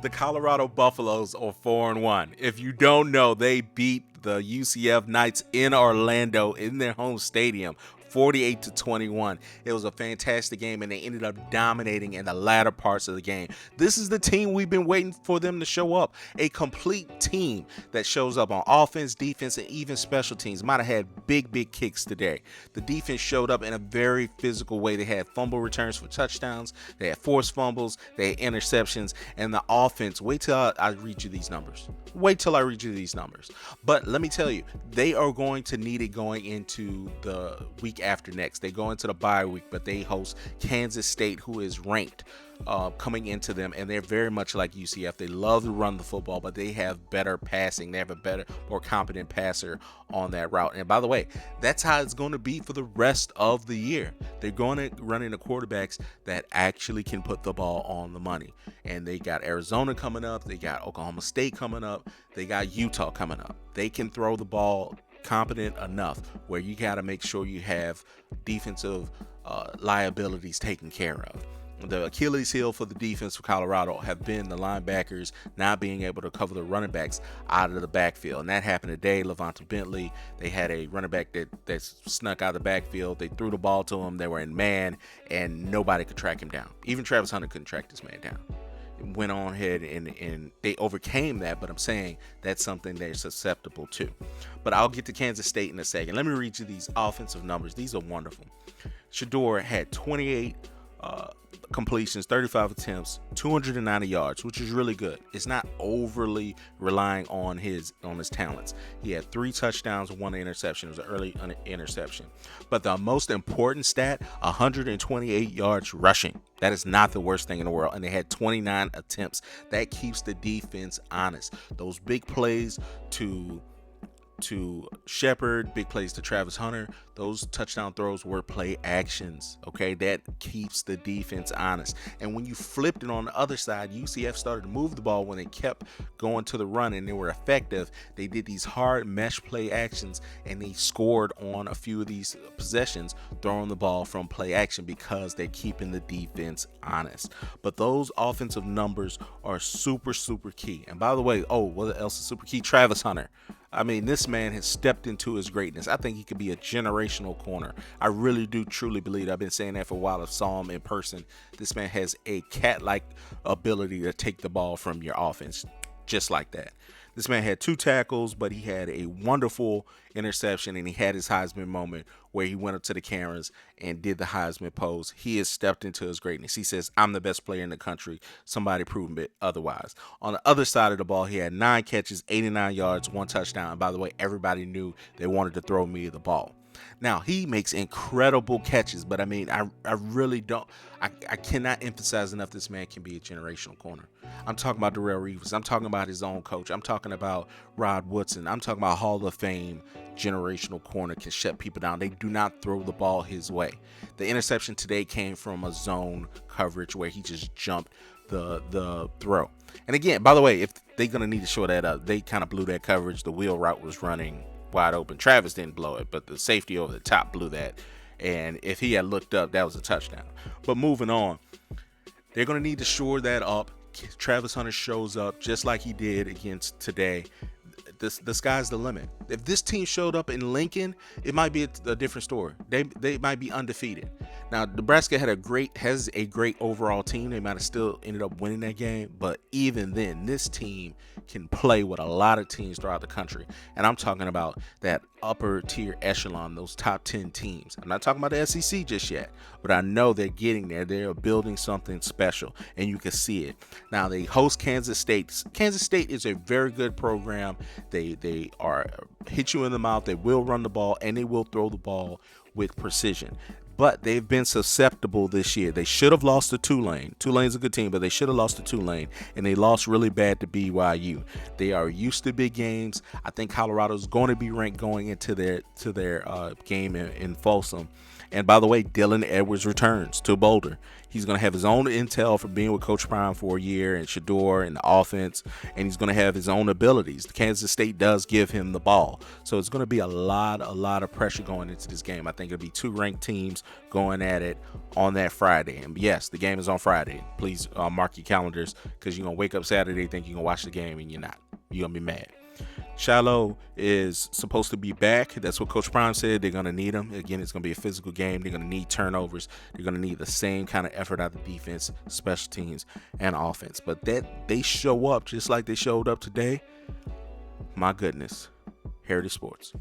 The Colorado Buffaloes are 4-1. If you don't know, they beat the UCF Knights in Orlando in their home stadium 48-21. It was a fantastic game, and they ended up dominating in the latter parts of the game. This is the team we've been waiting for them to show up. A complete team that shows up on offense, defense, and even special teams. Might have had big kicks today. The defense showed up in a very physical way. They had fumble returns for touchdowns. They had forced fumbles. They had interceptions. And the offense, wait till I read you these numbers. But let me tell you, they are going to need it going into the week after next. They go into the bye week, but they host Kansas State, who is ranked coming into them, and they're very much like UCF. They love to run the football, but they have better passing. They have a better, more competent passer on that route. And by the way, that's how it's going to be for the rest of the year. They're going to run into quarterbacks that actually can put the ball on the money. And they got Arizona coming up. They got Oklahoma State coming up. They got Utah coming up. They can throw the ball competent enough where you got to make sure you have defensive liabilities taken care of. The Achilles heel for the defense for Colorado have been the linebackers not being able to cover the running backs out of the backfield. And that happened today. Levante Bentley, they had a running back that snuck out of the backfield. They threw the ball to him. They were in man, and nobody could track him down. Even Travis Hunter couldn't track this man down. Went on ahead and they overcame that, but I'm saying that's something they're susceptible to. But I'll get to Kansas State in a second. Let me read you these offensive numbers. These are wonderful. Shedeur had 28 completions, 35 attempts, 290 yards, which is really good. It's not overly relying on his talents. He had 3 touchdowns, 1 interception. It was an early interception. But the most important stat, 128 yards rushing. That is not the worst thing in the world. And they had 29 attempts. That keeps the defense honest. Those big plays to Shepard, big plays to Travis Hunter, those touchdown throws were play actions. Okay, that keeps the defense honest. And when you flipped it on the other side, UCF started to move the ball when they kept going to the run and they were effective. They did these hard mesh play actions and they scored on a few of these possessions throwing the ball from play action because they're keeping the defense honest. But those offensive numbers are super key. And by the way, what else is super key? Travis Hunter. I mean, this man has stepped into his greatness. I think he could be a generational corner. I really do truly believe. I've been saying that for a while. I saw him in person. This man has a cat-like ability to take the ball from your offense, just like that. This man had 2 tackles, but he had a wonderful interception, and he had his Heisman moment where he went up to the cameras and did the Heisman pose. He has stepped into his greatness. He says, I'm the best player in the country. Somebody prove it otherwise. On the other side of the ball, he had 9 catches, 89 yards, 1 touchdown. And by the way, everybody knew they wanted to throw me the ball. Now, he makes incredible catches, but I mean, I really don't. I cannot emphasize enough this man can be a generational corner. I'm talking about Darrelle Reeves. I'm talking about his own coach. I'm talking about Rod Woodson. I'm talking about Hall of Fame generational corner can shut people down. They do not throw the ball his way. The interception today came from a zone coverage where he just jumped the throw. And again, by the way, if they're going to need to show that up, they kind of blew that coverage. The wheel route was running wide open. Travis didn't blow it, but the safety over the top blew that. And if he had looked up, that was a touchdown. But moving on, they're going to need to shore that up. Travis Hunter shows up just like he did against today. The sky's the limit. If this team showed up in Lincoln, it might be a different story. They might be undefeated. Now, Nebraska has a great overall team. They might have still ended up winning that game, but even then, this team can play with a lot of teams throughout the country. And I'm talking about that upper tier echelon, those top 10 teams. I'm not talking about the SEC just yet, but I know they're getting there. They're building something special, and you can see it. Now, they host Kansas State. Kansas State is a very good program. They are hit you in the mouth. They will run the ball, and they will throw the ball with precision. But they've been susceptible this year. They should have lost to Tulane. Tulane's a good team, but they should have lost to Tulane, and they lost really bad to BYU. They are used to big games. I think Colorado's going to be ranked going into their game in Folsom. And by the way, Dylan Edwards returns to Boulder. He's going to have his own intel for being with Coach Prime for a year, and Shedeur and the offense, and he's going to have his own abilities. Kansas State does give him the ball, so it's going to be a lot of pressure going into this game. I think it'll be two ranked teams going at it on that Friday. And yes, the game is on Friday. Please mark your calendars, because you're going to wake up Saturday thinking you're going to watch the game, and you're not. You're going to be mad. Shiloh is supposed to be back. That's what Coach Prime said. They're going to need him. Again, it's going to be a physical game. They're going to need turnovers. They're going to need the same kind of effort out of the defense, special teams, and offense. But that they show up just like they showed up today, my goodness. Heritage Sports.